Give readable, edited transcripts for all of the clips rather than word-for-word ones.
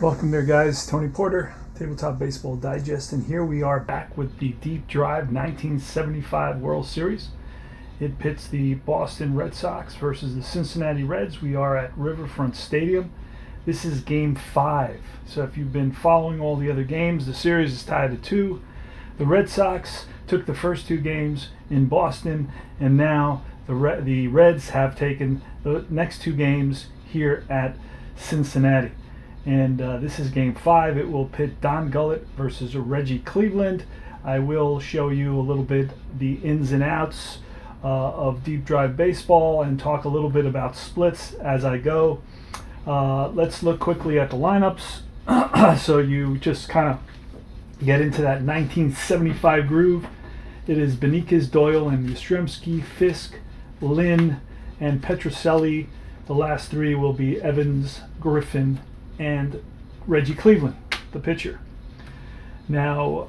Welcome there, guys. Tony Porter, Tabletop Baseball Digest, and here we are back with the Deep Drive 1975 World Series. It pits the Boston Red Sox versus the Cincinnati Reds. We are at Riverfront Stadium. This is Game 5. So if you've been following all the other games, the series is tied at 2. The Red Sox took the first 2 games in Boston, and now the Reds have taken the next 2 games here at Cincinnati. And this is Game 5. It will pit Don Gullett versus Reggie Cleveland. I will show you a little bit the ins and outs of Deep Drive Baseball and talk a little bit about splits as I go. Let's look quickly at the lineups so you just kind of get into that 1975 groove. It is Beniquez, Doyle, and Yastrzemski, Fisk, Lynn, and Petrocelli. The last 3 will be Evans, Griffin, and Reggie Cleveland, the pitcher. Now,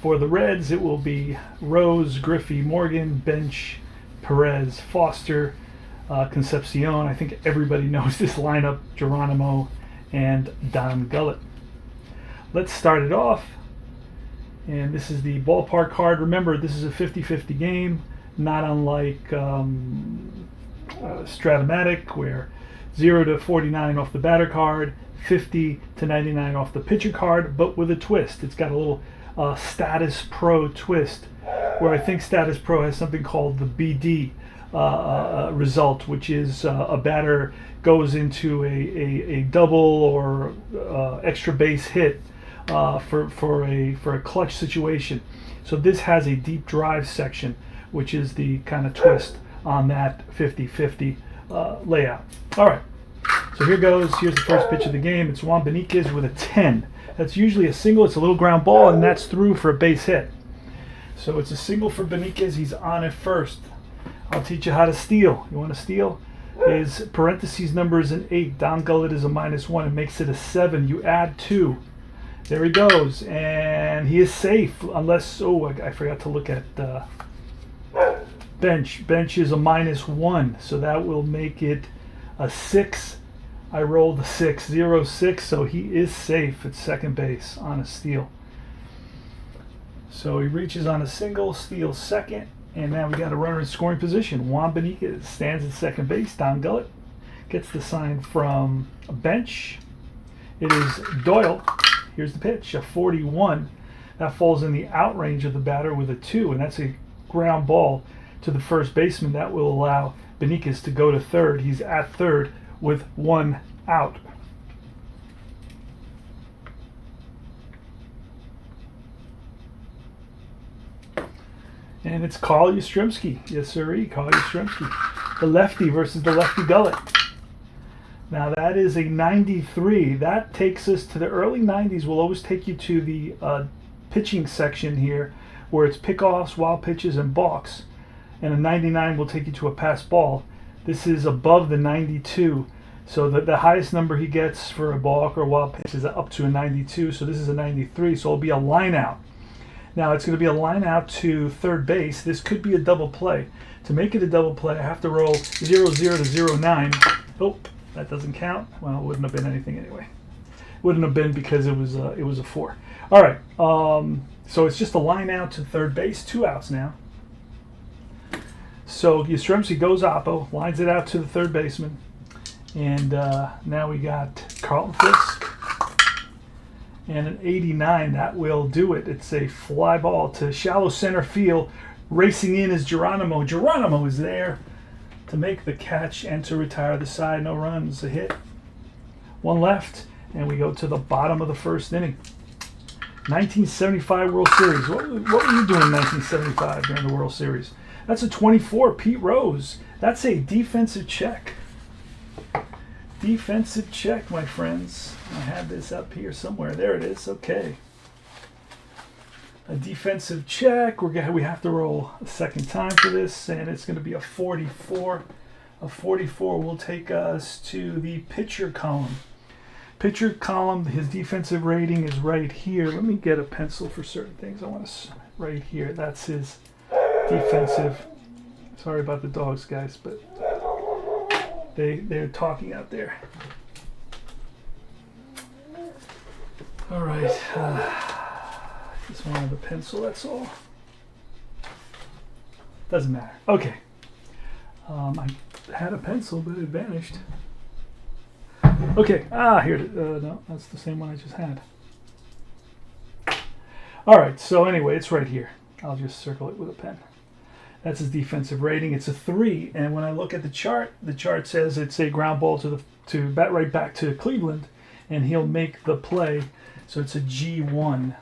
for the Reds, it will be Rose, Griffey, Morgan, Bench, Perez, Foster, Concepcion. I think everybody knows this lineup, Geronimo, and Don Gullett. Let's start it off. And this is the ballpark card. Remember, this is a 50-50 game, not unlike Stratomatic, where 0 to 49 off the batter card, 50 to 99 off the pitcher card, but with a twist. It's got a little Status Pro twist, where I think Status Pro has something called the BD result, which is a batter goes into a double or extra base hit for a clutch situation. So this has a deep drive section, which is the kind of twist on that 50-50 layout. All right. So here goes. Here's the first pitch of the game. It's Juan Beniquez with a 10. That's usually a single. It's a little ground ball, and that's through for a base hit. So it's a single for Beniquez. He's on at first. I'll teach you how to steal. You want to steal? His parentheses number is an 8. Don Gullett is a -1. It makes it a 7. You add 2. There he goes. And he is safe unless, I forgot to look at Bench. Bench is a -1. So that will make it a 6. I rolled a 6, 0-6, so he is safe at second base on a steal. So he reaches on a single, steals second, and now we got a runner in scoring position. Juan Beniquez stands at second base. Don Gullett gets the sign from a Bench. It is Doyle. Here's the pitch, a 41. That falls in the out range of the batter with a 2, and that's a ground ball to the first baseman. That will allow Beniquez to go to third. He's at third with 1 out. And it's Carl Yastrzemski. Yes, sirree, Carl Yastrzemski. The lefty versus the lefty Gullett. Now that is a 93. That takes us to the early 90s. Will always take you to the pitching section here, where it's pickoffs, wild pitches, and balks. And a 99 will take you to a pass ball. This is above the 92, so the highest number he gets for a balk or wild pitch is up to a 92, so this is a 93, so it'll be a line out. Now it's going to be a line out to third base. This could be a double play. To make it a double play, I have to roll 0-0 to 0-9. Oh, that doesn't count. Well, it wouldn't have been anything anyway. Wouldn't have been because it was a 4. All right, so it's just a line out to third base, 2 outs now. So Yastrzemski goes oppo, lines it out to the third baseman, and now we got Carlton Fisk and an 89. That will do it. It's a fly ball to shallow center field. Racing in is Geronimo. Geronimo is there to make the catch and to retire the side. No runs, a hit. 1 left, and we go to the bottom of the first inning. 1975 World Series. What were you doing in 1975 during the World Series? That's a 24, Pete Rose. That's a defensive check. Defensive check, my friends. I have this up here somewhere. There it is. Okay. A defensive check. We have to roll a second time for this, and it's going to be a 44. A 44 will take us to the pitcher column. Pitcher column, his defensive rating is right here. Let me get a pencil for certain things. I want to, right here. That's his defensive. Sorry about the dogs, guys, but they're talking out there. All right. Just wanted a pencil, that's all. Doesn't matter. Okay. I had a pencil, but it vanished. Okay. Here it is. No, that's the same one I just had. All right. So anyway, it's right here. I'll just circle it with a pen. That's his defensive rating. It's a 3, and when I look at the chart says it's a ground ball to bat right back to Cleveland, and he'll make the play. So it's a G1.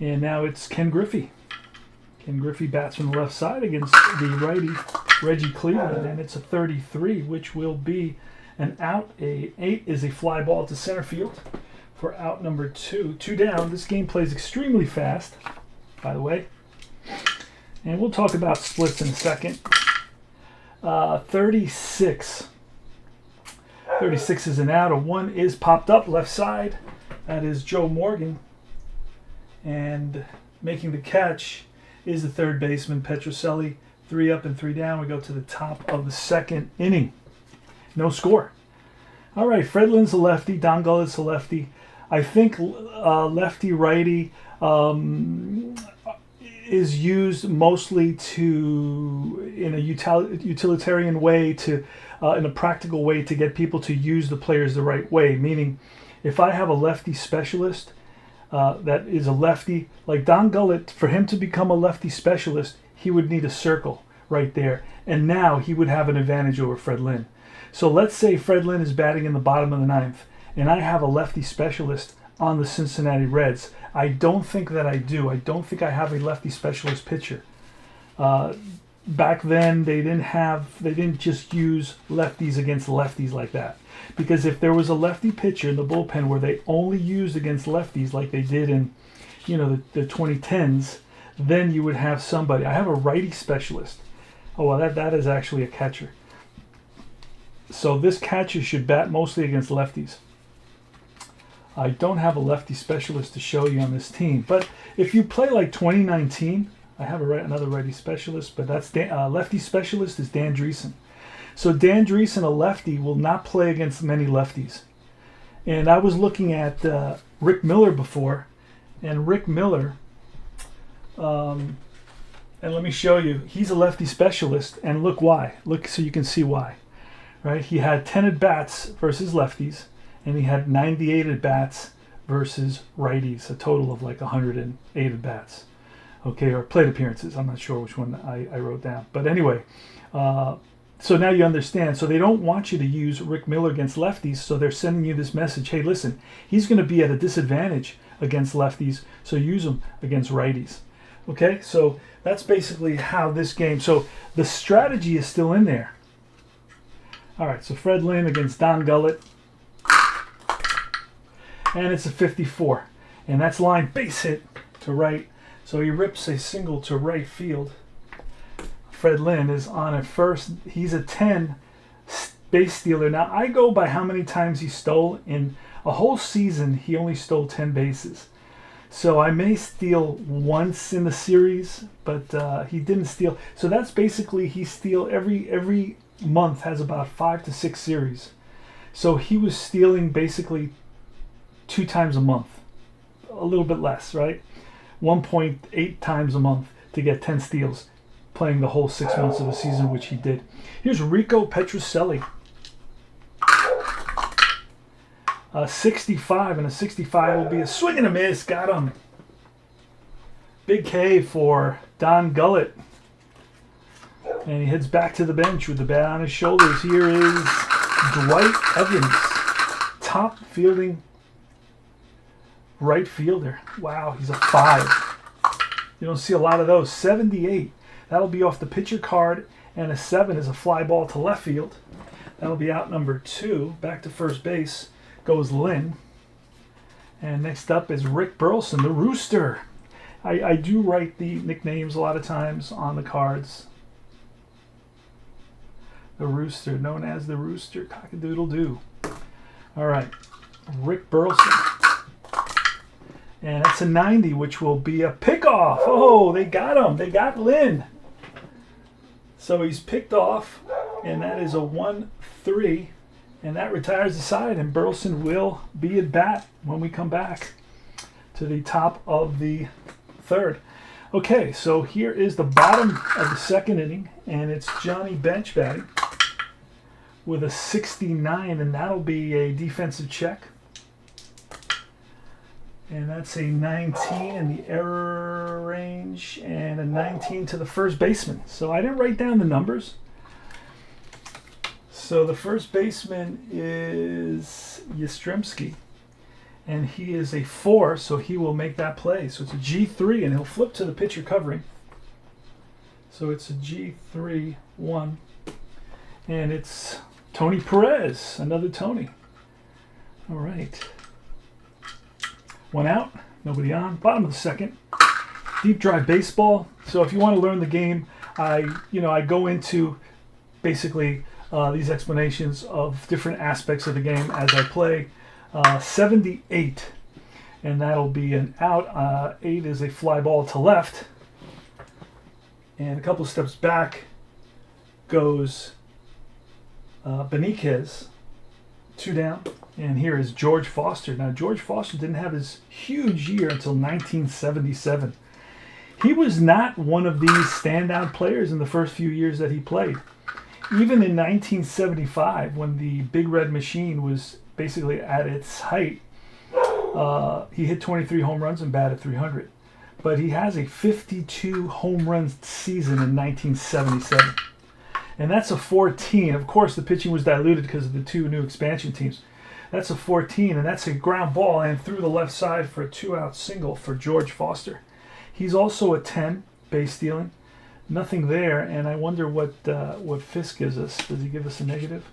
And now it's Ken Griffey. Ken Griffey bats from the left side against the righty Reggie Cleveland, and it's a 33, which will be an out. A 8 is a fly ball to center field for out number 2. 2 down. This game plays extremely fast, by the way. And we'll talk about splits in a second. 36. 36 is an out. A 1 is popped up left side. That is Joe Morgan. And making the catch is the third baseman, Petrocelli. 3 up and 3 down. We go to the top of the second inning. No score. All right, Fred Lynn's a lefty. Don Gullett's a lefty. I think lefty-righty is used mostly in a utilitarian way, in a practical way, to get people to use the players the right way. Meaning, if I have a lefty specialist that is a lefty, like Don Gullett, for him to become a lefty specialist, he would need a circle right there. And now he would have an advantage over Fred Lynn. So let's say Fred Lynn is batting in the bottom of the 9th, and I have a lefty specialist on the Cincinnati Reds. I don't think that I do. I don't think I have a lefty specialist pitcher. Back then, they didn't just use lefties against lefties like that. Because if there was a lefty pitcher in the bullpen where they only used against lefties like they did in, the 2010s, then you would have somebody. I have a righty specialist. Oh, well, that is actually a catcher. So this catcher should bat mostly against lefties. I don't have a lefty specialist to show you on this team. But if you play like 2019, I have another righty specialist, but that's lefty specialist is Dan Dreesen. So Dan Dreesen, a lefty, will not play against many lefties. And I was looking at Rick Miller before, and Rick Miller, and let me show you, he's a lefty specialist, and look why. Look so you can see why. Right? He had 10 at-bats versus lefties, and he had 98 at-bats versus righties, a total of like 108 at-bats. Okay, or plate appearances. I'm not sure which one I wrote down. But anyway, so now you understand. So they don't want you to use Rick Miller against lefties, so they're sending you this message. Hey, listen, he's going to be at a disadvantage against lefties, so use him against righties. Okay, so that's basically how this game. So the strategy is still in there. All right, so Fred Lynn against Don Gullett. And it's a 54. And that's line base hit to right. So he rips a single to right field. Fred Lynn is on at first. He's a 10 base stealer. Now, I go by how many times he stole. In a whole season, he only stole 10 bases. So I may steal once in the series, but he didn't steal. So that's basically, he steal every month has about 5 to 6 series. So he was stealing basically 2 times a month. A little bit less, right? 1.8 times a month to get 10 steals, playing the whole 6 months of the season, which he did. Here's Rico Petrocelli. 65, and a 65 will be a swing and a miss. Got him. Big K for Don Gullett. And he heads back to the bench with the bat on his shoulders. Here is Dwight Evans, top fielding right fielder. Wow, he's a 5. You don't see a lot of those. 78. That'll be off the pitcher card, and a 7 is a fly ball to left field. That'll be out number 2. Back to first base goes Lynn. And next up is Rick Burleson, the Rooster. I do write the nicknames a lot of times on the cards. The Rooster, known as the Rooster, cock-a-doodle-doo. All right, Rick Burleson. And that's a 90, which will be a pickoff. Oh, they got him. They got Lynn. So he's picked off, and that is a 1-3. And that retires the side, and Burleson will be at bat when we come back to the top of the third. Okay, so here is the bottom of the second inning, and it's Johnny Bench batting with a 69, and that'll be a defensive check. And that's a 19 in the error range, and a 19 to the first baseman. So I didn't write down the numbers. So the first baseman is Yastrzemski, and he is a 4, so he will make that play. So it's a G3, and he'll flip to the pitcher covering. So it's a G3-1, and it's Tony Perez, another Tony. All right. One out, nobody on. Bottom of the second. Deep drive baseball. So if you want to learn the game, I go into basically these explanations of different aspects of the game as I play. 78, and that'll be an out. 8 is a fly ball to left, and a couple of steps back goes Beniquez, 2 down, and here is George Foster. Now George Foster didn't have his huge year until 1977. He was not one of these standout players in the first few years that he played. Even in 1975, when the Big Red Machine was basically at its height, he hit 23 home runs and batted .300. But he has a 52 home run season in 1977. And that's a 14. Of course, the pitching was diluted because of the 2 new expansion teams. That's a 14, and that's a ground ball and through the left side for a 2-out single for George Foster. He's also a 10, base stealing. Nothing there, and I wonder what Fisk gives us. Does he give us a negative?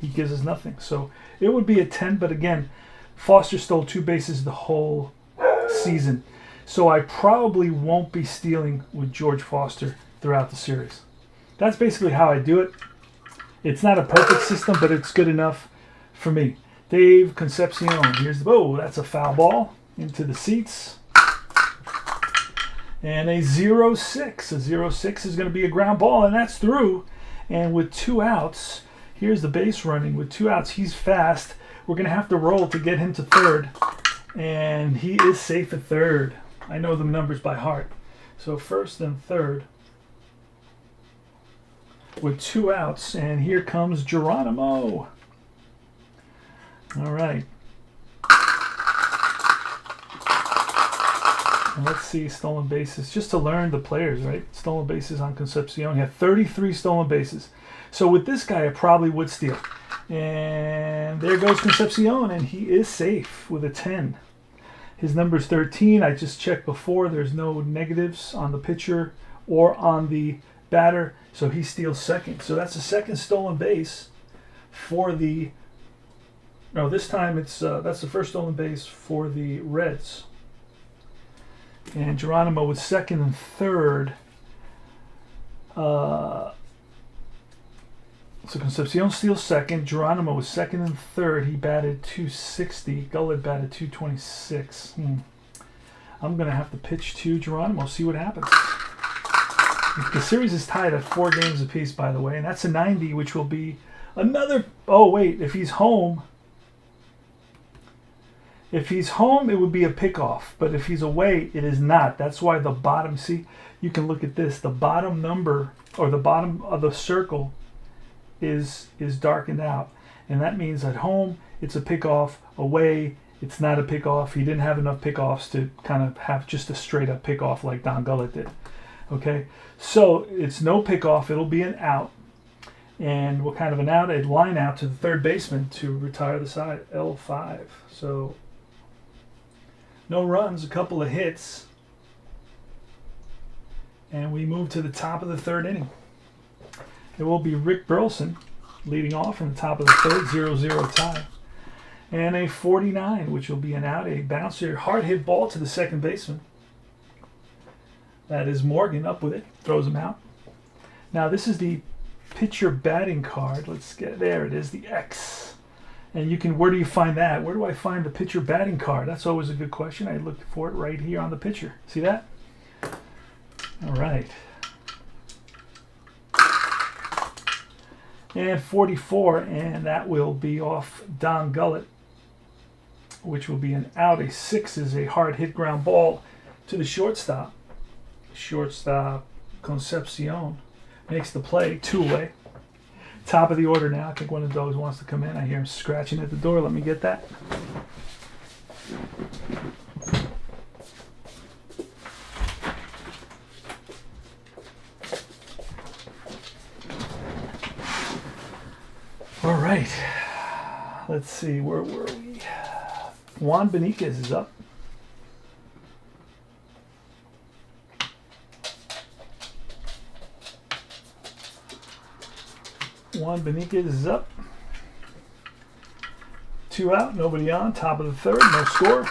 He gives us nothing. So it would be a 10, but again, Foster stole 2 bases the whole season. So I probably won't be stealing with George Foster throughout the series. That's basically how I do it. It's not a perfect system, but it's good enough for me. Dave Concepcion, here's the, oh, that's a foul ball into the seats. And a 0-6. A 0-6 is going to be a ground ball, and that's through. And with 2 outs, here's the base running. With 2 outs, he's fast. We're going to have to roll to get him to third. And he is safe at third. I know the numbers by heart. So first and third with 2 outs. And here comes Geronimo. All right. And let's see stolen bases, just to learn the players, right? Stolen bases on Concepcion. He had 33 stolen bases. So with this guy, I probably would steal. And there goes Concepcion, and he is safe with a 10. His number's 13. I just checked before. There's no negatives on the pitcher or on the batter, so he steals second. So that's the second stolen base for the... No, this time it's that's the first stolen base for the Reds. And Geronimo with second and third. So Concepcion steals second. Geronimo was second and third. He batted .260. Gullett batted .226. I'm going to have to pitch to Geronimo, see what happens. The series is tied at 4 games apiece, by the way. And that's a 90, which will be another... Oh, wait. If he's home... If he's home, it would be a pickoff. But if he's away, it is not. That's why the bottom, see, you can look at this. The bottom number, or the bottom of the circle, is darkened out. And that means at home, it's a pickoff. Away, it's not a pickoff. He didn't have enough pickoffs to kind of have just a straight up pickoff like Don Gullett did. Okay, so it's no pickoff. It'll be an out. And what kind of an out? A line out to the third baseman to retire the side, L5. So... no runs, a couple of hits, and we move to the top of the third inning. It will be Rick Burleson leading off in the top of the third, 0-0 tie, and a 49, which will be an out, a bouncer, hard hit ball to the second baseman. That is Morgan up with it, throws him out. Now this is the pitcher batting card. Let's get there. It is the X. And you can, where do you find that? Where do I find the pitcher batting card? That's always a good question. I look for it right here on the pitcher. See that? All right. And 44, and that will be off Don Gullett, which will be an out. A 6 is a hard hit ground ball to the shortstop. Shortstop Concepcion makes the play, 2 away. Top of the order now. I think one of the dogs wants to come in. I hear him scratching at the door. Let me get that. All right. Let's see. Where were we? Juan Benitez is up. Juan Benitez is up. 2 out, nobody on. Top of the third, no score.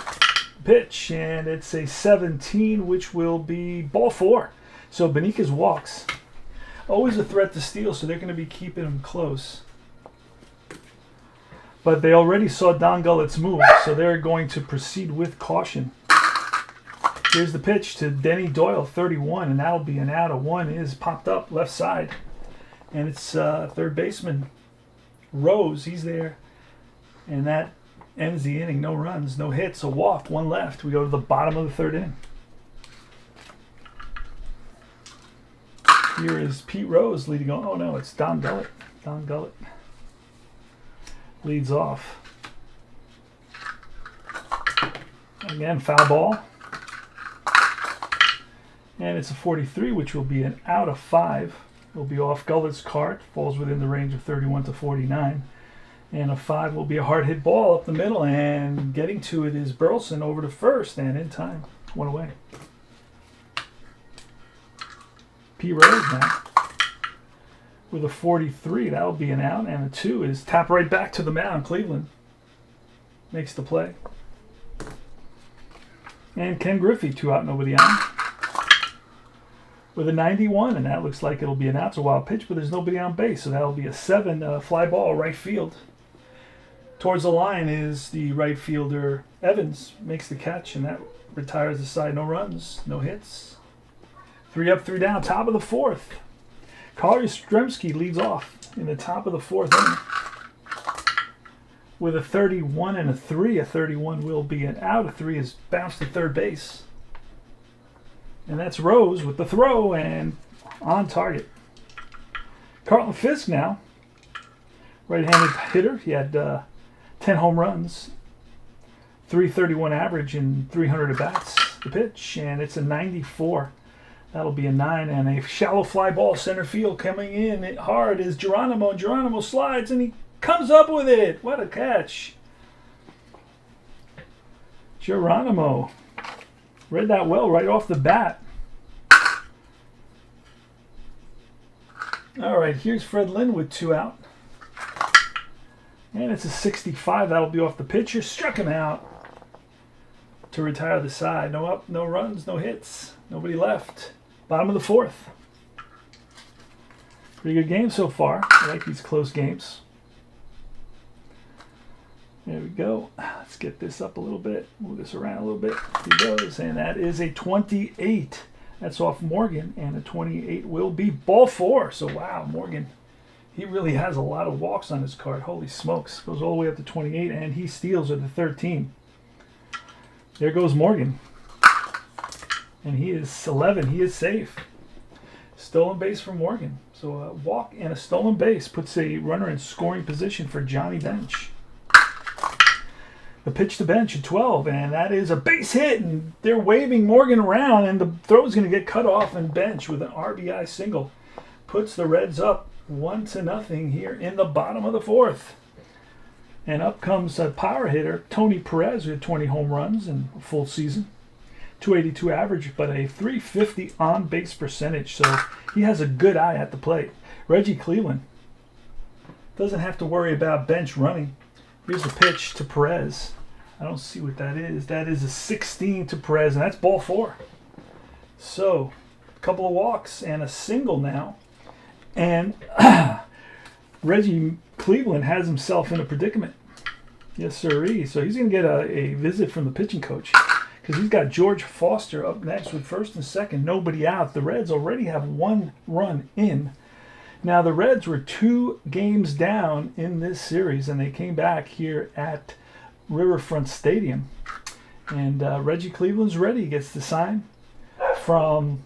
Pitch, and it's a 17, which will be ball 4. So Benitez walks. Always a threat to steal, so they're going to be keeping him close. But they already saw Don Gullett's move, so they're going to proceed with caution. Here's the pitch to Denny Doyle, 31, and that'll be an out. A 1 is popped up left side. And it's third baseman Rose. He's there. And that ends the inning. No runs, no hits, a walk, 1 left. We go to the bottom of the 3rd inning. Here is Pete Rose leading on. Oh, no, it's Don Gullett. Don Gullett leads off. Again, foul ball. And it's a 43, which will be an out of 5. Will be off Gullett's cart, falls within the range of 31 to 49. And a 5 will be a hard hit ball up the middle, and getting to it is Burleson over to first, and in time, 1 away. P. Rose now with a 43, that'll be an out, and a 2 is tap right back to the mound. Cleveland makes the play. And Ken Griffey, 2 out, nobody on. With a 91, and that looks like it'll be an out. It's a wild pitch, but there's nobody on base, so that'll be a 7, fly ball right field. Towards the line is the right fielder Evans, makes the catch, and that retires the side. No runs, no hits. 3 up, 3 down, top of the 4th. Carl Yastrzemski leads off in the top of the 4th inning with a 31 and a 3. A 31 will be an out. A 3 is bounced to third base. And that's Rose with the throw and on target. Carlton Fisk now, right-handed hitter. He had 10 home runs, 331 average, and 300 at-bats. The pitch, and it's a 94. That'll be a 9, and a shallow fly ball center field coming in hard is Geronimo. Geronimo slides, and he comes up with it. What a catch. Geronimo read that well right off the bat. All right, here's Fred Lynn with 2 out. And it's a 65. That'll be off the pitcher. Struck him out to retire the side. No up, no runs, no hits. Nobody left. Bottom of the 4th. Pretty good game so far. I like these close games. There we go. Let's get this up a little bit. Move this around a little bit. Here he goes. And that is a 28. That's off Morgan. And a 28 will be ball 4. So, wow, Morgan, he really has a lot of walks on his card. Holy smokes. Goes all the way up to 28. And he steals with the 13. There goes Morgan. And he is 11. He is safe. Stolen base for Morgan. So a walk and a stolen base puts a runner in scoring position for Johnny Bench. The pitch to Bench at 12, and that is a base hit, and they're waving Morgan around, and the throw is going to get cut off, and Bench with an RBI single puts the Reds up 1-0 here in the bottom of the 4th. And up comes a power hitter, Tony Perez, with 20 home runs in a full season. 282 average, but a 350 on-base percentage, so he has a good eye at the plate. Reggie Cleveland doesn't have to worry about Bench running. Here's the pitch to Perez. I don't see what that is. That is a 16 to Perez, and that's ball 4. So, a couple of walks and a single now. And Reggie Cleveland has himself in a predicament. Yes, sirree. So he's going to get a visit from the pitching coach, because he's got George Foster up next with first and second, nobody out. The Reds already have 1 run in. Now, the Reds were 2 games down in this series, and they came back here at Riverfront Stadium. And Reggie Cleveland's ready. He gets the sign from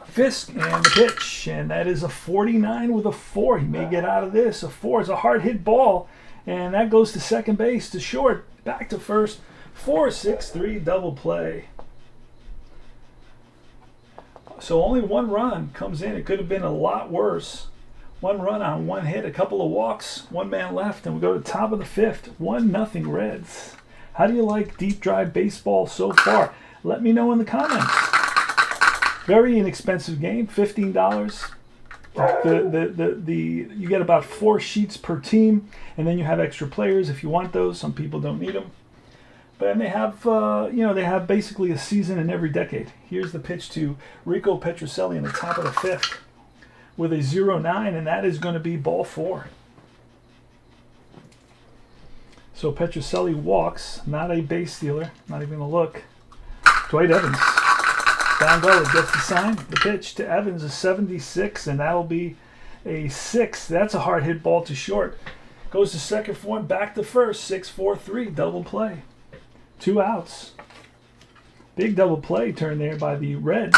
Fisk and the pitch. And that is a 49 with a 4. He may get out of this. A 4 is a hard hit ball. And that goes to second base, to short, back to first. 4-6-3 double play. So only 1 run comes in. It could have been a lot worse. 1 run on 1 hit, a couple of walks, 1 man left, and we go to the top of the 5th. 1-0 Reds. How do you like deep drive baseball so far? Let me know in the comments. Very inexpensive game, $15. You get about 4 sheets per team, and then you have extra players if you want those. Some people don't need them. But they have, they have basically a season in every decade. Here's the pitch to Rico Petrocelli in the top of the 5th with a 0-9, and that is going to be ball 4. So Petrocelli walks, not a base stealer, not even a look. Dwight Evans. Don Gullet gets the sign. The pitch to Evans is 76, and that'll be a 6. That's a hard hit ball to short. Goes to second for 1, back to first, 6-4-3, double play. 2 outs. Big double play turn there by the Reds.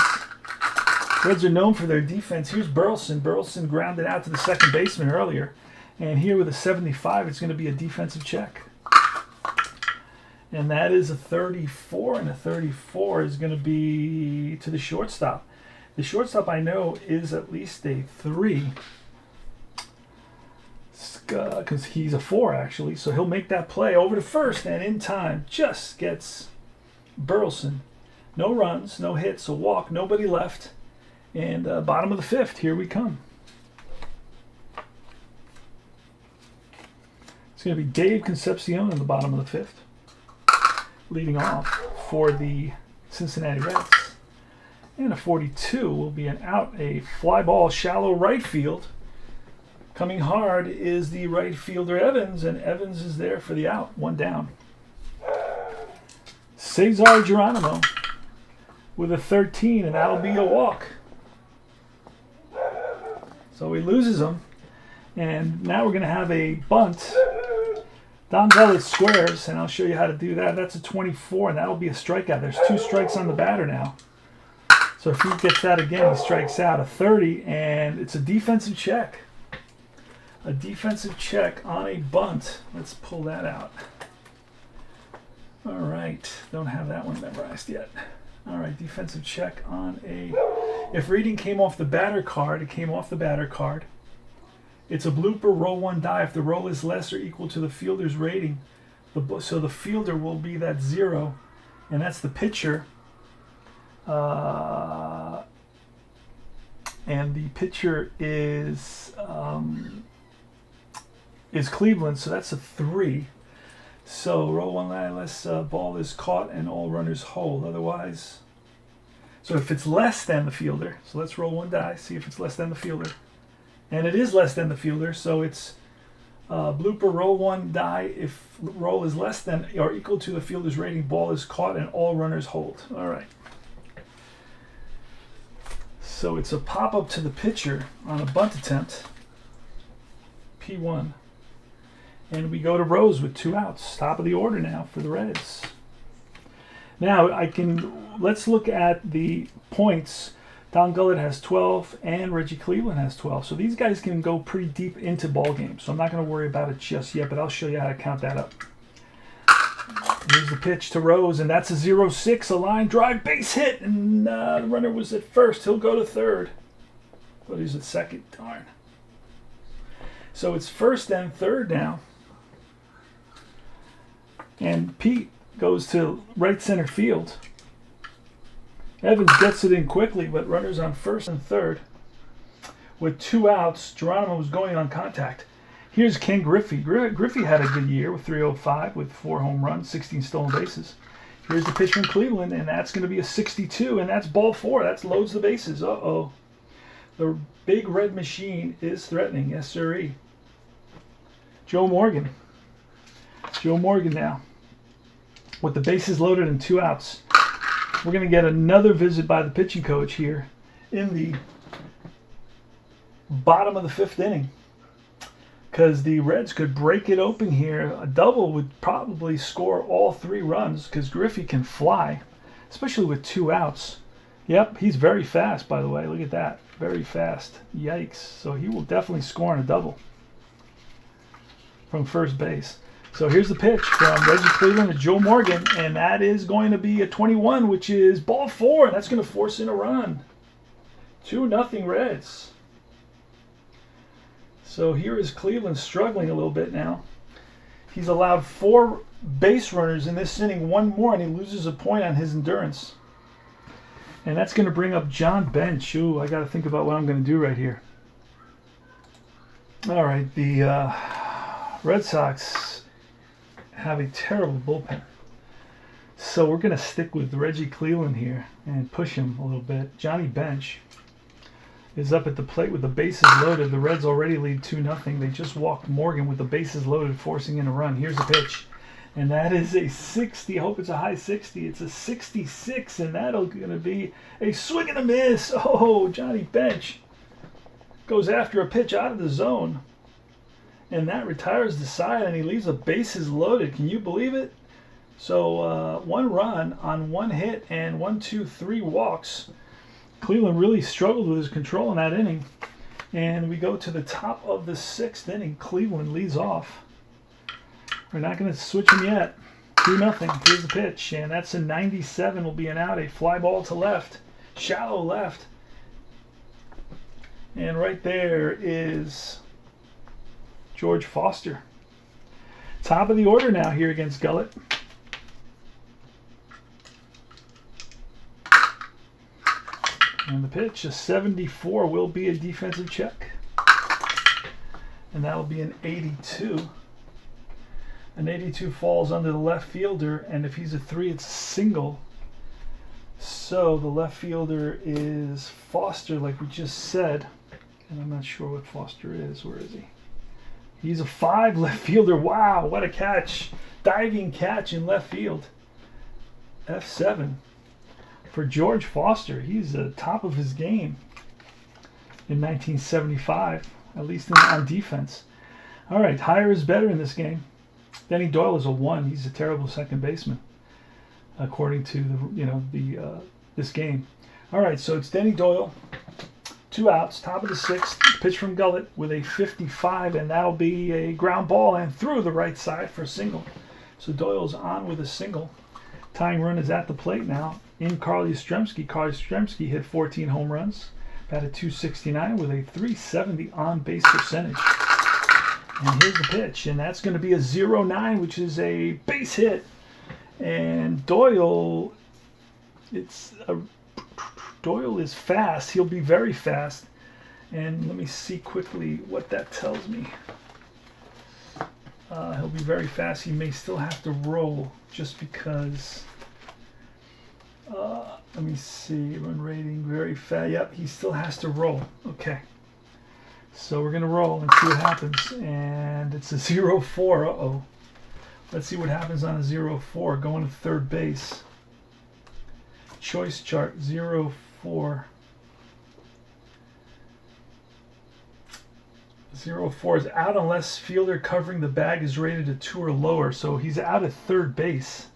Reds are known for their defense. Here's Burleson. Burleson grounded out to the second baseman earlier. And here with a 75, it's going to be a defensive check. And that is a 34, and a 34 is going to be to the shortstop. The shortstop, I know, is at least a 3. Because he's a 4, actually. So he'll make that play over to first, and in time just gets Burleson. No runs, no hits, a walk, nobody left. And bottom of the 5th, here we come. It's going to be Dave Concepcion in the bottom of the 5th, leading off for the Cincinnati Reds. And a 42 will be an out, a fly ball, shallow right field. Coming hard is the right fielder Evans, and Evans is there for the out, 1 down. Cesar Geronimo with a 13, and that'll be a walk. So he loses him, and now we're going to have a bunt. Don Gullet squares, and I'll show you how to do that. That's a 24, and that'll be a strikeout. There's 2 strikes on the batter now. So if he gets that again, he strikes out. A 30, and it's a defensive check. A defensive check on a bunt. Let's pull that out. All right. Don't have that one memorized yet. All right. Defensive check on a... If reading came off the batter card, it came off the batter card. It's a blooper, roll 1 die. If the roll is less or equal to the fielder's rating, so the fielder will be that 0, and that's the pitcher. And the pitcher is Cleveland, so that's a 3. So roll 1 die less, ball is caught and all runners hold. Otherwise, so if it's less than the fielder, so let's roll 1 die, see if it's less than the fielder. And it is less than the fielder, so it's blooper, roll 1 die. If roll is less than or equal to the fielder's rating, ball is caught and all runners hold. All right. So it's a pop-up to the pitcher on a bunt attempt, P1. And we go to Rose with 2 outs. Top of the order now for the Reds. Now let's look at the points. Don Gullet has 12 and Reggie Cleveland has 12. So these guys can go pretty deep into ball games. So I'm not going to worry about it just yet, but I'll show you how to count that up. Here's the pitch to Rose, and that's a 0-6, a line drive, base hit, and the runner was at first. He'll go to third, but he's at second. Darn. So it's first and third now, and Pete goes to right center field. Evans gets it in quickly, but runners on first and third. With 2 outs, Geronimo was going on contact. Here's Ken Griffey. Griffey had a good year with 305 with 4 home runs, 16 stolen bases. Here's the pitch from Cleveland, and that's going to be a 62, and that's ball 4. That loads the bases. Uh-oh. The big red machine is threatening. Yes, sirree. Joe Morgan. Joe Morgan now. With the bases loaded and 2 outs. We're going to get another visit by the pitching coach here in the bottom of the 5th inning, because the Reds could break it open here. A double would probably score all 3 runs, because Griffey can fly, especially with 2 outs. Yep, he's very fast, by the way. Look at that. Very fast. Yikes. So he will definitely score on a double from first base. So here's the pitch from Reggie Cleveland to Joe Morgan, and that is going to be a 21, which is ball 4, and that's going to force in a run. 2-0 Reds. So here is Cleveland struggling a little bit now. He's allowed 4 base runners in this inning, 1 more, and he loses a point on his endurance. And that's going to bring up John Bench. Ooh, I got to think about what I'm going to do right here. All right, the Red Sox have a terrible bullpen. So we're going to stick with Reggie Cleveland here and push him a little bit. Johnny Bench is up at the plate with the bases loaded. The Reds already lead 2-0. They just walked Morgan with the bases loaded, forcing in a run. Here's the pitch. And that is a 60. I hope it's a high 60. It's a 66, and that'll going to be a swing and a miss. Oh, Johnny Bench goes after a pitch out of the zone. And that retires the side, and he leaves the bases loaded. Can you believe it? So 1 run on 1 hit and 1, 2, 3 walks. Cleveland really struggled with his control in that inning. And we go to the top of the 6th inning. Cleveland leads off. We're not going to switch him yet. 2-0. Here's the pitch, and that's a 97. Will be an out. A fly ball to left. Shallow left. And right there is George Foster. Top of the order now here against Gullett. And the pitch, a 74, will be a defensive check. And that'll be an 82. An 82 falls under the left fielder, and if he's a 3, it's a single. So the left fielder is Foster, like we just said. And I'm not sure what Foster is. Where is he? He's a 5 left fielder. Wow, what a catch. Diving catch in left field. F7 for George Foster. He's the top of his game in 1975, at least on defense. All right, higher is better in this game. Denny Doyle is a 1. He's a terrible second baseman, according to this game. All right, so it's Denny Doyle. 2 outs, top of the 6th, pitch from Gullett with a 55, and that'll be a ground ball and through the right side for a single. So Doyle's on with a single. Tying run is at the plate now in Carl Yastrzemski. Carl Yastrzemski hit 14 home runs, batted .269 with a .370 on-base percentage. And here's the pitch, and that's going to be a 0-9, which is a base hit. And Doyle is fast. He'll be very fast. And let me see quickly what that tells me. He'll be very fast. He may still have to roll just because. Let me see. Run rating, very fast. Yep, he still has to roll. Okay. So we're going to roll and see what happens. And it's a 0-4. Uh-oh. Let's see what happens on a 0-4. Going to third base. Choice chart 0-4. 0-4 is out unless fielder covering the bag is rated a 2 or lower. So he's out at third base.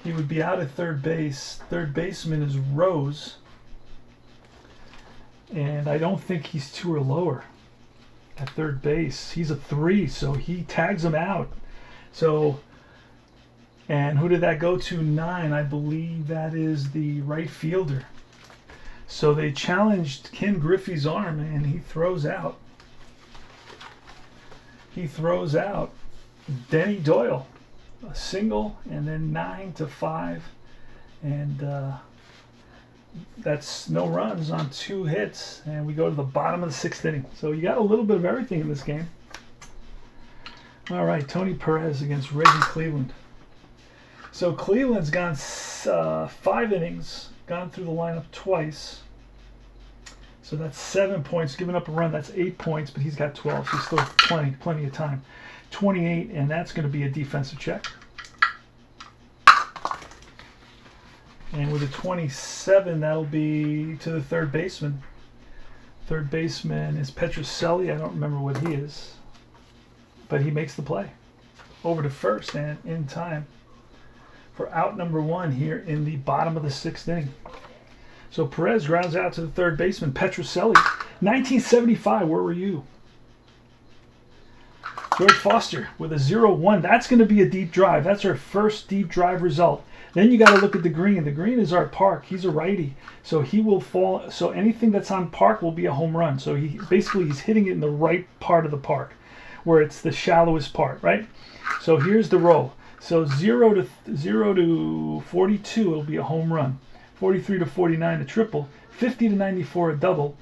He would be out at third base. Third baseman is Rose. And I don't think he's 2 or lower at third base. He's a 3, so he tags him out. So, and who did that go to? 9. I believe that is the right fielder. So they challenged Ken Griffey's arm, and he throws out. He throws out Denny Doyle. A single, and then 9-5. And that's no runs on 2 hits. And we go to the bottom of the 6th inning. So you got a little bit of everything in this game. All right, Tony Perez against Reggie Cleveland. So Cleveland's gone 5 innings, gone through the lineup twice. So that's 7 points. Giving up a run, that's 8 points, but he's got 12, so he's still plenty of time. 28, and that's going to be a defensive check. And with a 27, that'll be to the third baseman. Third baseman is Petrocelli. I don't remember what he is, but he makes the play over to first and in time for out number 1 here in the bottom of the 6th inning. So Perez grounds out to the third baseman, Petrocelli. 1975, where were you? George Foster with a 0-1. That's going to be a deep drive. That's our first deep drive result. Then you got to look at the green. The green is our park. He's a righty, so he will fall. So anything that's on park will be a home run. So he's hitting it in the right part of the park, where it's the shallowest part, right? So here's the roll. So 0 to 42 will be a home run. 43 to 49 a triple. 50 to 94 a double.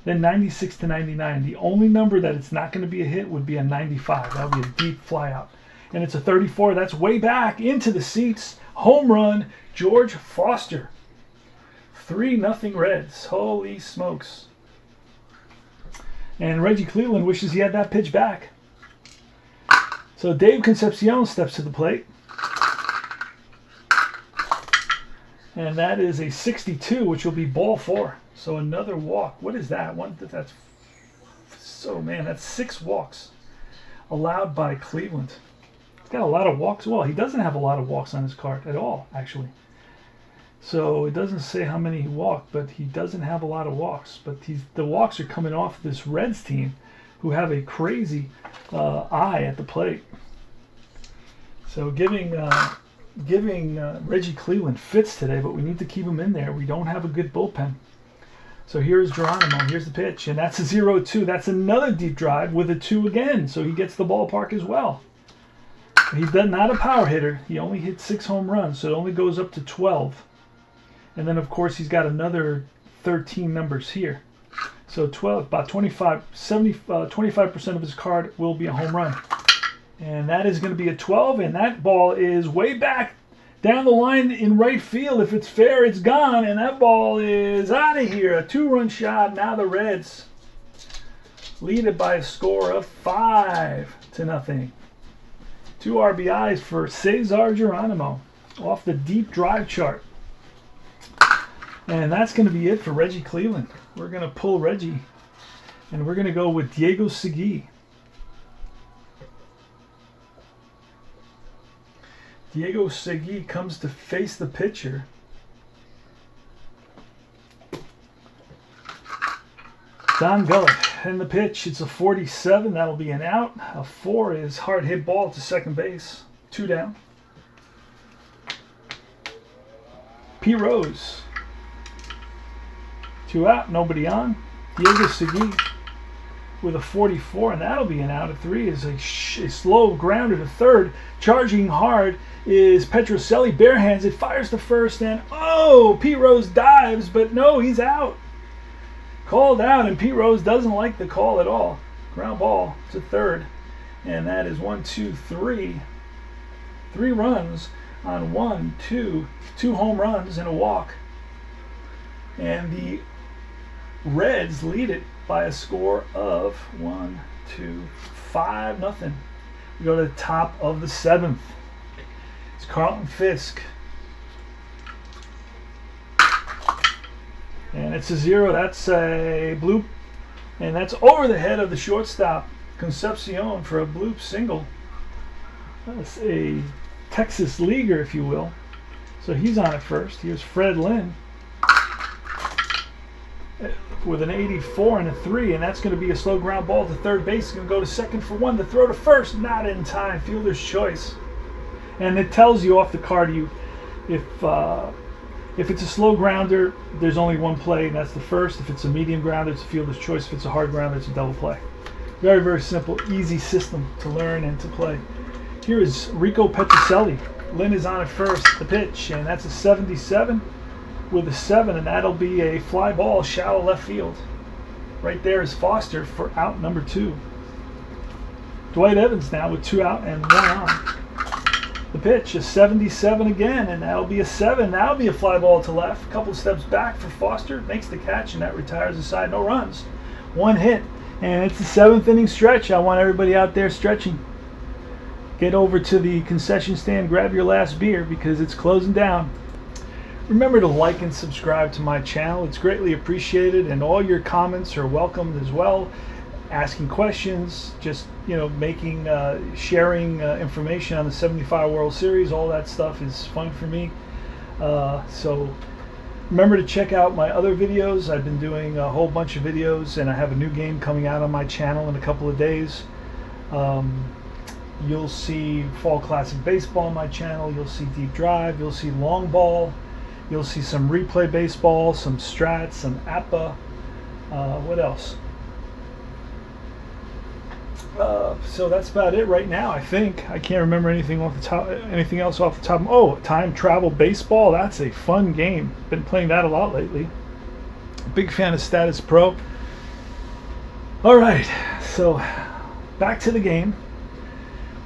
Then 96 to 99. The only number that it's not going to be a hit would be a 95. That would be a deep fly out. And it's a 34. That's way back into the seats. Home run, George Foster. 3-0 Reds. Holy smokes. And Reggie Cleveland wishes he had that pitch back. So Dave Concepcion steps to the plate. And that is a 62, which will be ball 4. So another walk. What is that? That's 6 walks allowed by Cleveland. He's got a lot of walks. Well, he doesn't have a lot of walks on his card at all, actually. So it doesn't say how many he walked, but he doesn't have a lot of walks. But the walks are coming off this Reds team, who have a crazy eye at the plate. So giving Reggie Cleveland fits today, but we need to keep him in there. We don't have a good bullpen. So here's Geronimo. Here's the pitch, and that's a 0-2. That's another deep drive with a 2 again, so he gets the ballpark as well. He's not a power hitter. He only hit 6 home runs, so it only goes up to 12. And then, of course, he's got another 13 numbers here. So 12, about 25% of his card will be a home run. And that is going to be a 12, and that ball is way back down the line in right field. If it's fair, it's gone, and that ball is out of here. A 2-run shot. Now the Reds lead it by a score of 5-0. 2 RBIs for Cesar Geronimo off the deep drive chart. And that's going to be it for Reggie Cleveland. We're going to pull Reggie, and we're going to go with Diego Segui. Diego Segui comes to face the pitcher. Don Gullett. And the pitch, it's a 47. That'll be an out. A 4 is hard hit ball to second base. 2 down. P. Rose. 2 out. Nobody on. Diego Segui with a 44, and that'll be an out. A 3 is a slow grounder to third. Charging hard is Petrocelli. Barehands it. Fires to first, and P. Rose dives, but no, he's out. Called out, and Pete Rose doesn't like the call at all. Ground ball to third, and that is 1, 2, 3. 3 runs on 2 home runs and a walk. And the Reds lead it by a score of 5-0. We go to the top of the 7th. It's Carlton Fisk. And it's a 0. That's a bloop. And that's over the head of the shortstop, Concepcion, for a bloop single. That's a Texas leaguer, if you will. So he's on at first. Here's Fred Lynn with an 84 and a 3. And that's going to be a slow ground ball to third base. It's going to go to second for 1. The throw to first, not in time. Fielder's choice. And it tells you off the card if it's a slow grounder, there's only one play, and that's the first. If it's a medium grounder, it's a fielder's choice. If it's a hard grounder, it's a double play. Very, very simple, easy system to learn and to play. Here is Rico Petrocelli. Lynn is on at first, the pitch, and that's a 77 with a 7, and that'll be a fly ball, shallow left field. Right there is Foster for out number 2. Dwight Evans now with 2 out and 1 on. The pitch is 77 again, and that'll be a 7. That'll be a fly ball to left. A couple steps back for Foster. Makes the catch, and that retires the side. No runs. 1 hit. And it's the 7th inning stretch. I want everybody out there stretching. Get over to the concession stand. Grab your last beer because it's closing down. Remember to like and subscribe to my channel. It's greatly appreciated, and all your comments are welcomed as well. Asking questions, just making sharing information on the 75 World Series, all that stuff is fun for me. So remember to check out my other videos. I've been doing a whole bunch of videos, and I have a new game coming out on my channel in a couple of days. You'll see Fall Classic Baseball on my channel. You'll see Deep Drive. You'll see Long Ball. You'll see some Replay Baseball, some Strats, some APA. What else? So that's about it right now. I think I can't remember anything else off the top. Oh, Time Travel Baseball. That's a fun game. Been playing that a lot lately. Big fan of Status Pro. All right, so back to the game.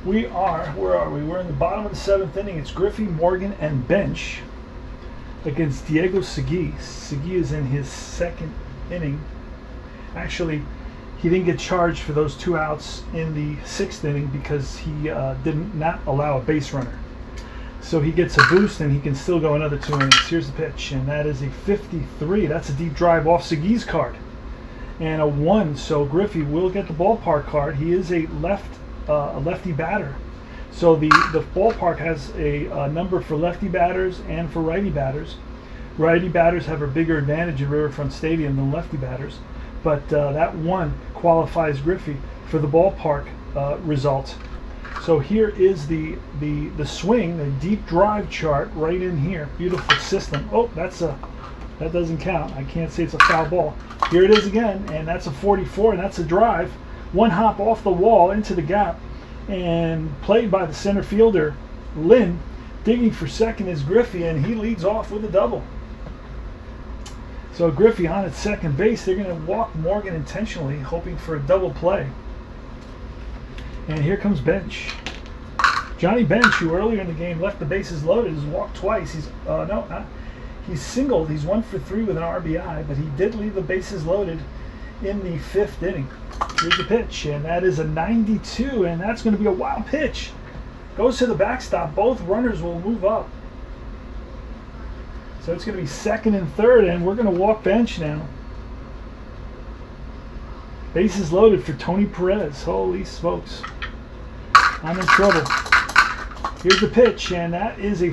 Where are we? We're in the bottom of the 7th inning. It's Griffey, Morgan, and Bench against Diego Segui. Segui is in his 2nd inning. Actually, he didn't get charged for those 2 outs in the 6th inning because he did not allow a base runner. So he gets a boost and he can still go another 2 innings. Here's the pitch, and that is a 53. That's a deep drive off Segui's card. And a 1, so Griffey will get the ballpark card. He is a lefty batter. So the ballpark has a number for lefty batters and for righty batters. Righty batters have a bigger advantage in Riverfront Stadium than lefty batters. But that 1 qualifies Griffey for the ballpark result. So here is the swing, the deep drive chart right in here. Beautiful system. Oh, that doesn't count. I can't say it's a foul ball. Here it is again, and that's a 44, and that's a drive. 1 hop off the wall into the gap, and played by the center fielder, Lynn. Digging for second is Griffey, and he leads off with a double. So Griffey on at second base. They're going to walk Morgan intentionally, hoping for a double play. And here comes Bench. Johnny Bench, who earlier in the game left the bases loaded, has walked twice. He's singled. He's 1 for 3 with an RBI, but he did leave the bases loaded in the 5th inning. Here's the pitch, and that is a 92, and that's going to be a wild pitch. Goes to the backstop. Both runners will move up. So it's going to be 2nd and 3rd, and we're going to walk Bench now. Bases loaded for Tony Perez. Holy smokes. I'm in trouble. Here's the pitch, and that is a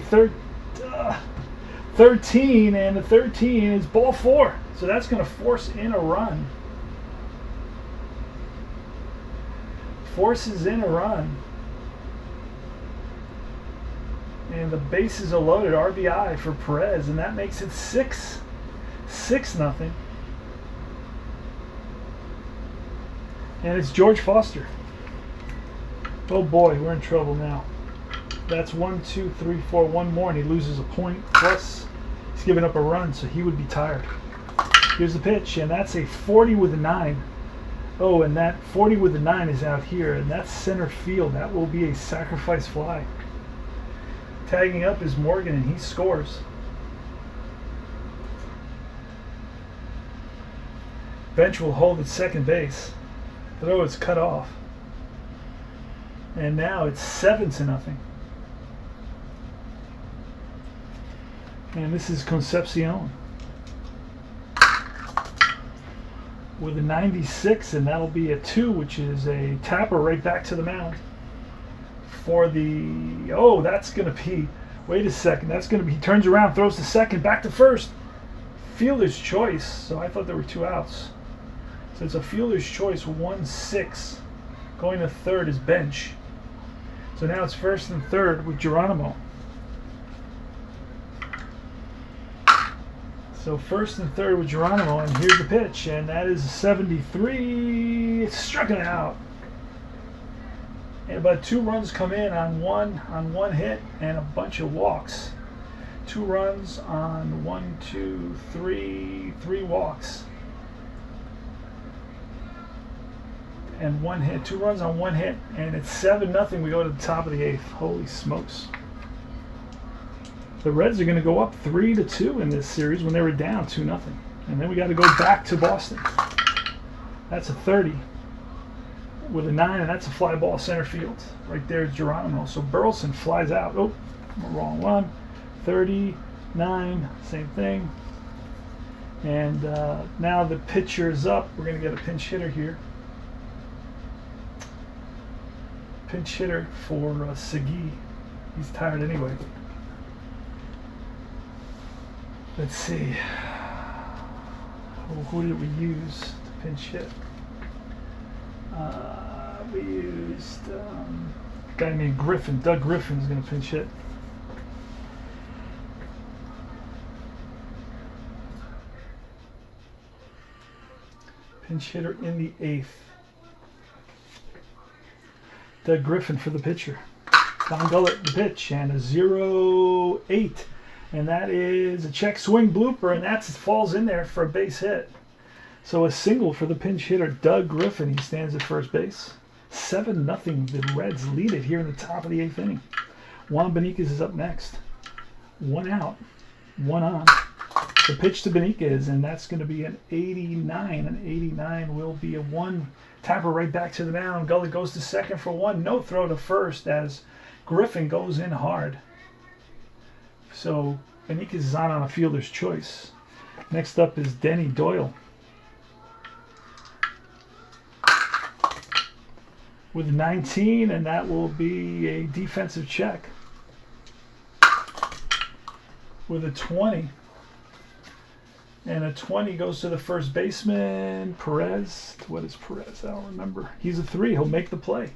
13, and the 13 is ball 4. So that's going to force in a run. Forces in a run. And the bases are loaded. RBI for Perez, and that makes it 6-0. And it's George Foster. Oh boy, we're in trouble now. That's 1, 2, 3, 4, 1 more, and he loses a point. Plus, he's giving up a run, so he would be tired. Here's the pitch, and that's a 40 with a 9. Oh, and that 40 with a 9 is out here, and that's center field. That will be a sacrifice fly. Tagging up is Morgan, and he scores. Bench will hold at second base. Throw is cut off. And now it's 7-0. And this is Concepcion with a 96, and that'll be a 2, which is a tapper right back to the mound. For the, oh, that's going to be, wait a second, that's going to be, he turns around, throws to second, back to first. Fielder's choice, so I thought there were 2 outs. So it's a fielder's choice, 1-6. Going to third is Bench. So now it's 1st and 3rd with Geronimo. So 1st and 3rd with Geronimo, and here's the pitch, and that is a 73. It's struck it out. And about 2 runs come in on one hit and a bunch of walks. 2 runs on 1, 2, 3 walks. And 1 hit. 2 runs on 1 hit, and it's 7-0. We go to the top of the 8th. Holy smokes. The Reds are going to go up 3-2 in this series when they were down 2-0. And then we got to go back to Boston. That's a 30 with a 9, and that's a fly ball center field. Right there is Geronimo. So Burleson flies out. Oh, wrong one. 30, 9, same thing. And now the pitcher's up. We're going to get a pinch hitter here. Pinch hitter for Segui. He's tired anyway. Let's see. Well, who did we use to pinch hit? We used a guy named Griffin. Doug Griffin is going to pinch hit. Pinch hitter in the 8th. Doug Griffin for the pitcher. Don Gullett the pitch, and a 0-8. And that is a check swing blooper, and that falls in there for a base hit. So a single for the pinch hitter, Doug Griffin. He stands at first base. 7-0. The Reds lead it here in the top of the 8th inning. Juan Benitez is up next. 1 out, 1 on. The pitch to Benitez, and that's going to be an 89. An 89 will be a 1. Tapper right back to the mound. Gullett goes to second for 1. No throw to first as Griffin goes in hard. So Benitez is on a fielder's choice. Next up is Denny Doyle with 19, and that will be a defensive check. With a 20. And a 20 goes to the first baseman, Perez. What is Perez? I don't remember. He's a 3. He'll make the play.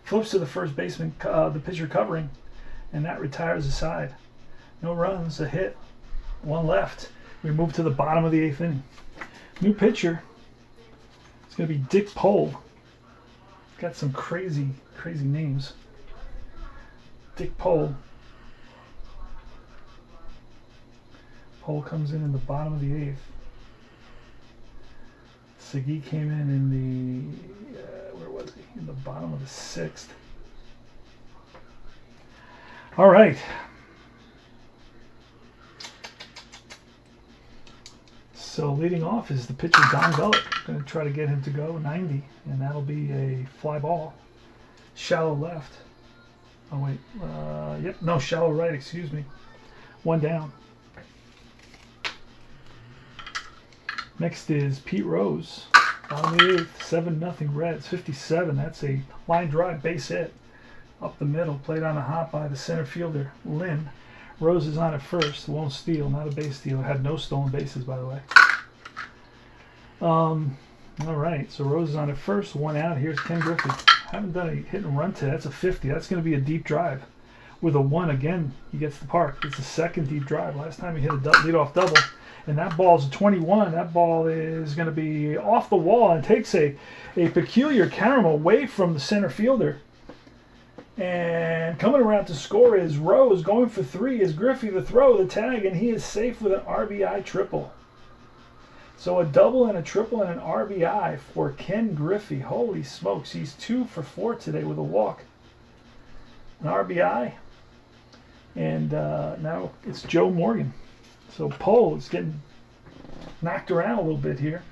Flips to the first baseman, the pitcher covering, and that retires the side. No runs, a hit, 1 left. We move to the bottom of the 8th inning. New pitcher. It's going to be Dick Pole. Got some crazy names. Dick Pole. Pole comes in the bottom of the 8th. Segui came in the, where was he? In the bottom of the 6th. All right. So leading off is the pitcher Don Gullett. Going to try to get him to go 90, and that'll be a fly ball. Shallow left. Oh wait, yep, no, shallow right, excuse me. 1 down. Next is Pete Rose. On the 8th, 7-0 Reds, 57. That's a line drive base hit. Up the middle, played on a hop by the center fielder, Lynn. Rose is on at first, won't steal, not a base stealer. Had no stolen bases, by the way. All right, so Rose is on at first, 1 out. Here's Ken Griffey. Haven't done a hit and run today. That's a 50. That's going to be a deep drive. With a 1 again, he gets the park. It's the second deep drive. Last time he hit a leadoff double. And that ball's a 21. That ball is going to be off the wall and takes a peculiar carom away from the center fielder. And coming around to score is Rose. Going for 3 is Griffey, the throw, the tag, and he is safe with an RBI triple. So a double and a triple and an RBI for Ken Griffey. Holy smokes, he's 2 for 4 today with a walk. An RBI. And now it's Joe Morgan. So Pole is getting knocked around a little bit here.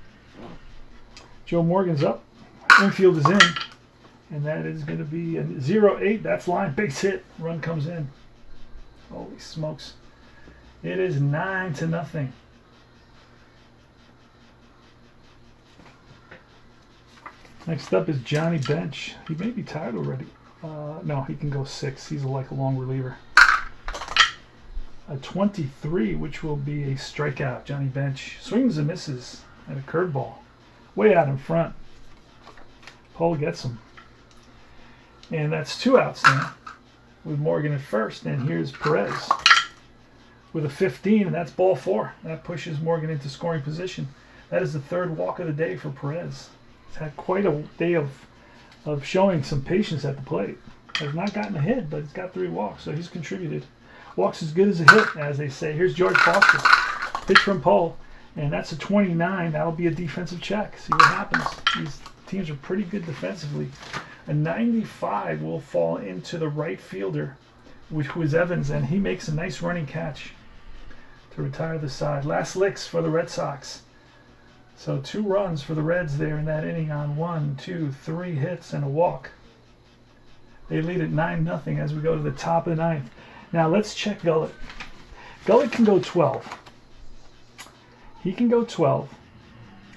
Joe Morgan's up. Infield is in. And that is going to be a 0-8. That's line base hit. Run comes in. Holy smokes. It is 9-0. Next up is Johnny Bench. He may be tired already. No, he can go 6. He's like a long reliever. A 23, which will be a strikeout. Johnny Bench swings and misses at a curveball. Way out in front. Pole gets him. And that's 2 outs now with Morgan at first. And here's Perez with a 15, and that's ball 4. That pushes Morgan into scoring position. That is the 3rd walk of the day for Perez. He's had quite a day of showing some patience at the plate. Has not gotten a hit, but he's got 3 walks, so he's contributed. Walks as good as a hit, as they say. Here's George Foster. Pitch from Pole, and that's a 29. That'll be a defensive check. See what happens. These teams are pretty good defensively. A 95 will fall into the right fielder, who is Evans, and he makes a nice running catch to retire the side. Last licks for the Red Sox. So 2 runs for the Reds there in that inning on 1, 2, 3 hits and a walk. They lead at 9-0 as we go to the top of the 9th. Now let's check Gullett. Gullet can go 12. He can go 12.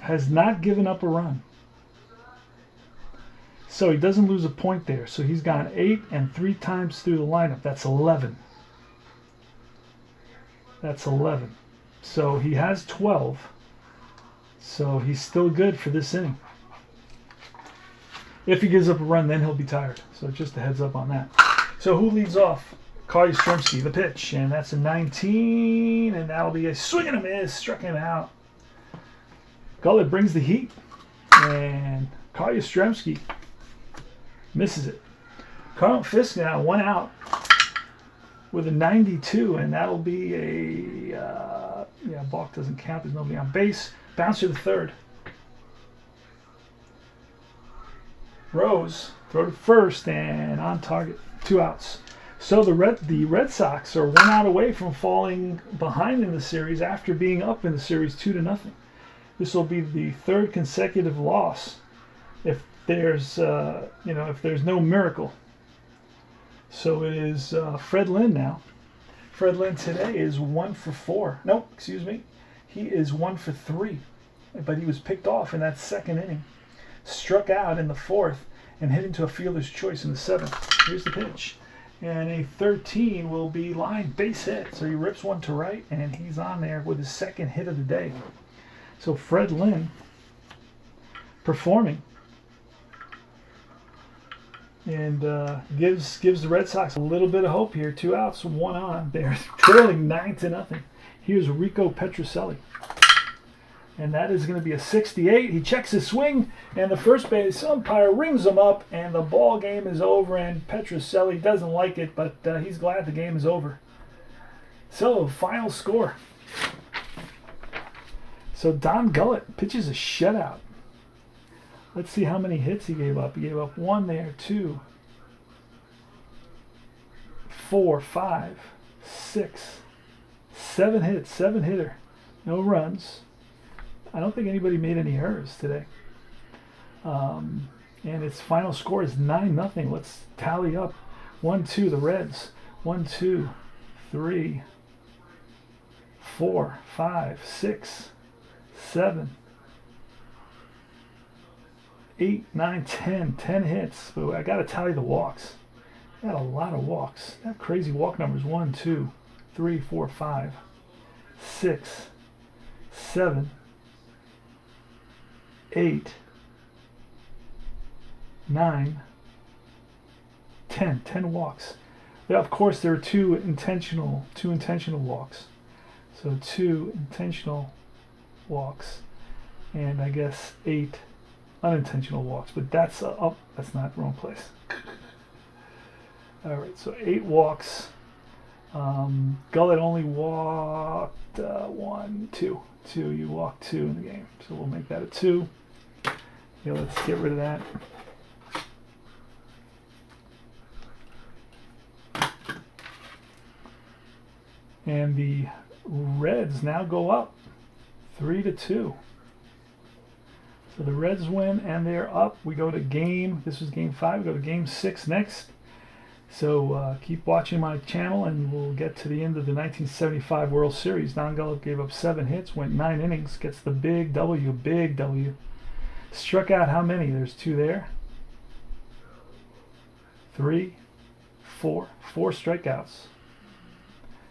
Has not given up a run. So he doesn't lose a point there. So he's gone 8 and 3 times through the lineup. That's 11. That's 11. So he has 12. So he's still good for this inning. If he gives up a run, then he'll be tired. So just a heads up on that. So who leads off? Carl Yastrzemski, the pitch. And that's a 19. And that'll be a swing and a miss. Struck him out. Gullet brings the heat. And Carl Yastrzemski misses it. Carl Fisk now 1 out with a 92. And that'll be a... balk doesn't count. There's nobody on base. Bounce to the third. Rose, throw to first, and on target. 2 outs. So the Red Sox are 1 out away from falling behind in the series after being up in the series 2-0. This will be the 3rd consecutive loss if there's if there's no miracle. So it is Fred Lynn now. Fred Lynn today is 1 for 4. Nope, excuse me. He is 1 for 3, but he was picked off in that 2nd inning. Struck out in the 4th and hit into a fielder's choice in the 7th. Here's the pitch. And a 13 will be line base hit. So he rips one to right, and he's on there with his 2nd hit of the day. So Fred Lynn performing. And gives the Red Sox a little bit of hope here. 2 outs, 1 on. They're trailing 9-0. Here's Rico Petrocelli. And that is going to be a 68. He checks his swing, and the first base umpire rings him up, and the ball game is over, and Petrocelli doesn't like it, but he's glad the game is over. So, final score. So, Don Gullet pitches a shutout. Let's see how many hits he gave up. He gave up 1 there, 2, 4, 5, 6, 7 hits, 7-hitter. No runs. I don't think anybody made any errors today. And its final score is 9-0. Let's tally up. 1, 2, the Reds. 1, 2, 3, 4, 5, 6, 7, 8, 9, 10. 10 hits. But I got to tally the walks. I got a lot of walks. I have crazy walk numbers. 1, 2, 3, 4, 5, 6, 7, 8, 9, 10. 10 walks. Yeah, of course, there are 2 intentional walks. So 2 intentional walks, and I guess 8 unintentional walks. But that's that's not the wrong place. All right, so 8 walks. Gullet only walked 1, 2. 2. You walked 2 in the game, so we'll make that a 2. Yeah, let's get rid of that. And the Reds now go up 3-2. So the Reds win, and they're up. We go to this was game 5. We go to game 6 next. So keep watching my channel, and we'll get to the end of the 1975 World Series. Don Gullet gave up 7 hits, went 9 innings, gets the big W. Struck out how many? There's 2 there. 3, 4 strikeouts.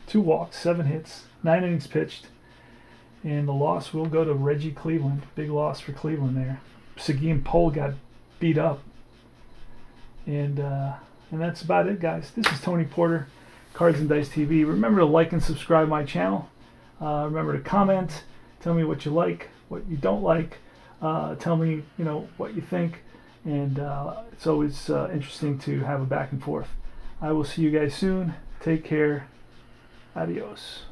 2 walks, 7 hits, 9 innings pitched. And the loss will go to Reggie Cleveland. Big loss for Cleveland there. Seguin Pole got beat up. And that's about it, guys. This is Tony Porter, Cards and Dice TV. Remember to like and subscribe my channel. Remember to comment. Tell me what you like, what you don't like. Tell me, what you think. And it's always interesting to have a back and forth. I will see you guys soon. Take care. Adios.